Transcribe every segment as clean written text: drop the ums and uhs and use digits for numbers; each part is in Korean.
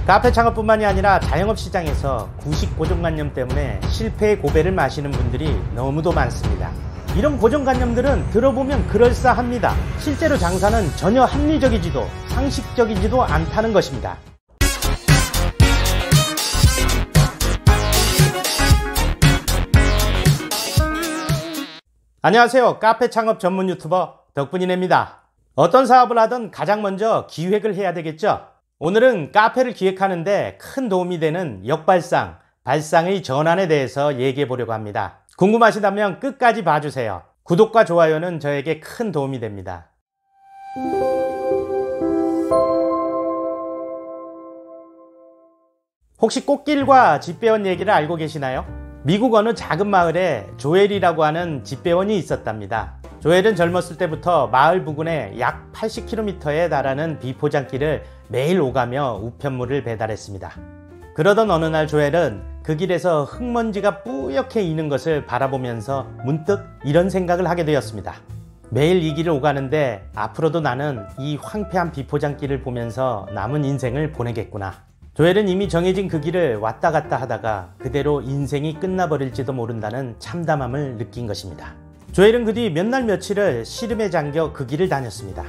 카페 창업뿐만이 아니라 자영업 시장에서 구식 고정관념 때문에 실패의 고배를 마시는 분들이 너무도 많습니다. 이런 고정관념들은 들어보면 그럴싸합니다. 실제로 장사는 전혀 합리적이지도 상식적이지도 않다는 것입니다. 안녕하세요. 카페 창업 전문 유튜버 덕분이네입니다. 어떤 사업을 하든 가장 먼저 기획을 해야 되겠죠. 오늘은 카페를 기획하는데 큰 도움이 되는 역발상, 발상의 전환에 대해서 얘기해 보려고 합니다. 궁금하시다면 끝까지 봐주세요. 구독과 좋아요는 저에게 큰 도움이 됩니다. 혹시 꽃길과 집배원 얘기를 알고 계시나요? 미국 어느 작은 마을에 조엘이라고 하는 집배원이 있었답니다. 조엘은 젊었을 때부터 마을 부근에 약 80km에 달하는 비포장길을 매일 오가며 우편물을 배달했습니다. 그러던 어느 날 조엘은 그 길에서 흙먼지가 뿌옇게 이는 것을 바라보면서 문득 이런 생각을 하게 되었습니다. 매일 이 길을 오가는데 앞으로도 나는 이 황폐한 비포장길을 보면서 남은 인생을 보내겠구나. 조엘은 이미 정해진 그 길을 왔다 갔다 하다가 그대로 인생이 끝나버릴지도 모른다는 참담함을 느낀 것입니다. 조엘은 그 뒤 몇 날 며칠을 시름에 잠겨 그 길을 다녔습니다.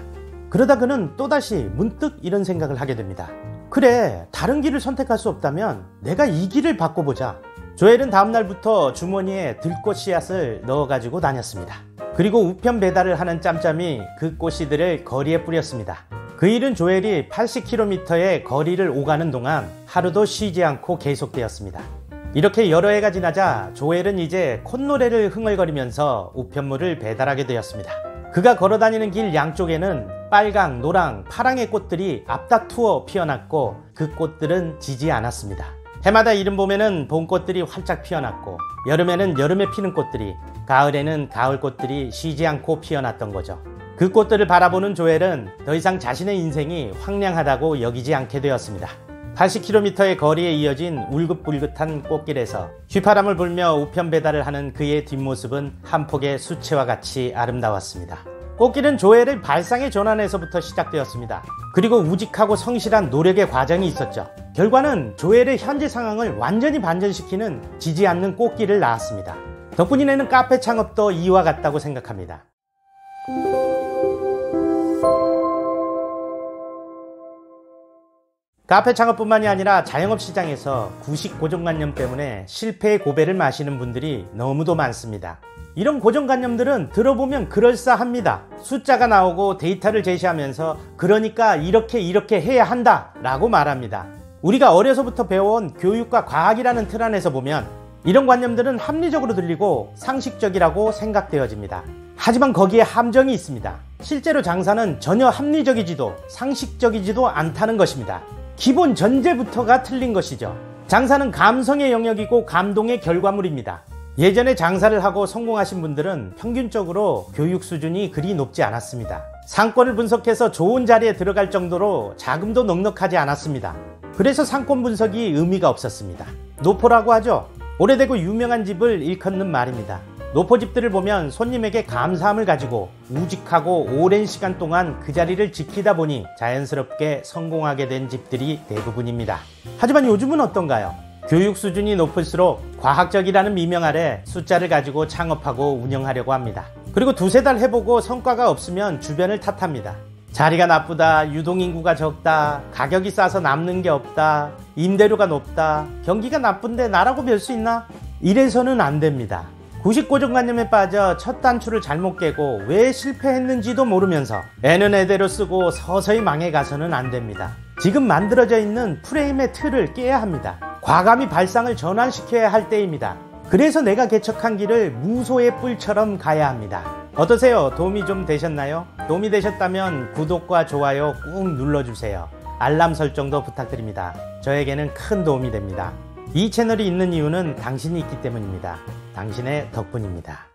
그러다 그는 또다시 문득 이런 생각을 하게 됩니다. 그래, 다른 길을 선택할 수 없다면 내가 이 길을 바꿔보자. 조엘은 다음날부터 주머니에 들꽃 씨앗을 넣어가지고 다녔습니다. 그리고 우편 배달을 하는 짬짬이 그 꽃씨들을 거리에 뿌렸습니다. 그 일은 조엘이 80km의 거리를 오가는 동안 하루도 쉬지 않고 계속되었습니다. 이렇게 여러 해가 지나자 조엘은 이제 콧노래를 흥얼거리면서 우편물을 배달하게 되었습니다. 그가 걸어다니는 길 양쪽에는 빨강, 노랑, 파랑의 꽃들이 앞다투어 피어났고 그 꽃들은 지지 않았습니다. 해마다 이른 봄에는 봄꽃들이 활짝 피어났고 여름에는 여름에 피는 꽃들이, 가을에는 가을꽃들이 쉬지 않고 피어났던 거죠. 그 꽃들을 바라보는 조엘은 더 이상 자신의 인생이 황량하다고 여기지 않게 되었습니다. 80km의 거리에 이어진 울긋불긋한 꽃길에서 휘파람을 불며 우편 배달을 하는 그의 뒷모습은 한 폭의 수채화 같이 아름다웠습니다. 꽃길은 조엘의 발상의 전환에서부터 시작되었습니다. 그리고 우직하고 성실한 노력의 과정이 있었죠. 결과는 조엘의 현재 상황을 완전히 반전시키는 지지 않는 꽃길을 낳았습니다. 덕분이네는 카페 창업도 이와 같다고 생각합니다. 카페 창업뿐만이 아니라 자영업 시장에서 구식 고정관념 때문에 실패의 고배를 마시는 분들이 너무도 많습니다. 이런 고정관념들은 들어보면 그럴싸합니다. 숫자가 나오고 데이터를 제시하면서 그러니까 이렇게 해야 한다 라고 말합니다. 우리가 어려서부터 배워온 교육과 과학이라는 틀 안에서 보면 이런 관념들은 합리적으로 들리고 상식적이라고 생각되어집니다. 하지만 거기에 함정이 있습니다. 실제로 장사는 전혀 합리적이지도 상식적이지도 않다는 것입니다. 기본 전제부터가 틀린 것이죠. 장사는 감성의 영역이고 감동의 결과물입니다. 예전에 장사를 하고 성공하신 분들은 평균적으로 교육 수준이 그리 높지 않았습니다. 상권을 분석해서 좋은 자리에 들어갈 정도로 자금도 넉넉하지 않았습니다. 그래서 상권 분석이 의미가 없었습니다. 노포라고 하죠. 오래되고 유명한 집을 일컫는 말입니다. 노포집들을 보면 손님에게 감사함을 가지고 우직하고 오랜 시간 동안 그 자리를 지키다 보니 자연스럽게 성공하게 된 집들이 대부분입니다. 하지만 요즘은 어떤가요? 교육 수준이 높을수록 과학적이라는 미명 아래 숫자를 가지고 창업하고 운영하려고 합니다. 그리고 두세 달 해보고 성과가 없으면 주변을 탓합니다. 자리가 나쁘다, 유동인구가 적다, 가격이 싸서 남는 게 없다, 임대료가 높다, 경기가 나쁜데 나라고 별 수 있나? 이래서는 안 됩니다. 구식 고정관념에 빠져 첫 단추를 잘못 깨고 왜 실패했는지도 모르면서 애는 애대로 쓰고 서서히 망해가서는 안 됩니다. 지금 만들어져 있는 프레임의 틀을 깨야 합니다. 과감히 발상을 전환시켜야 할 때입니다. 그래서 내가 개척한 길을 무소의 뿔처럼 가야 합니다. 어떠세요? 도움이 좀 되셨나요? 도움이 되셨다면 구독과 좋아요 꾹 눌러주세요. 알람 설정도 부탁드립니다. 저에게는 큰 도움이 됩니다. 이 채널이 있는 이유는 당신이 있기 때문입니다. 당신의 덕분입니다.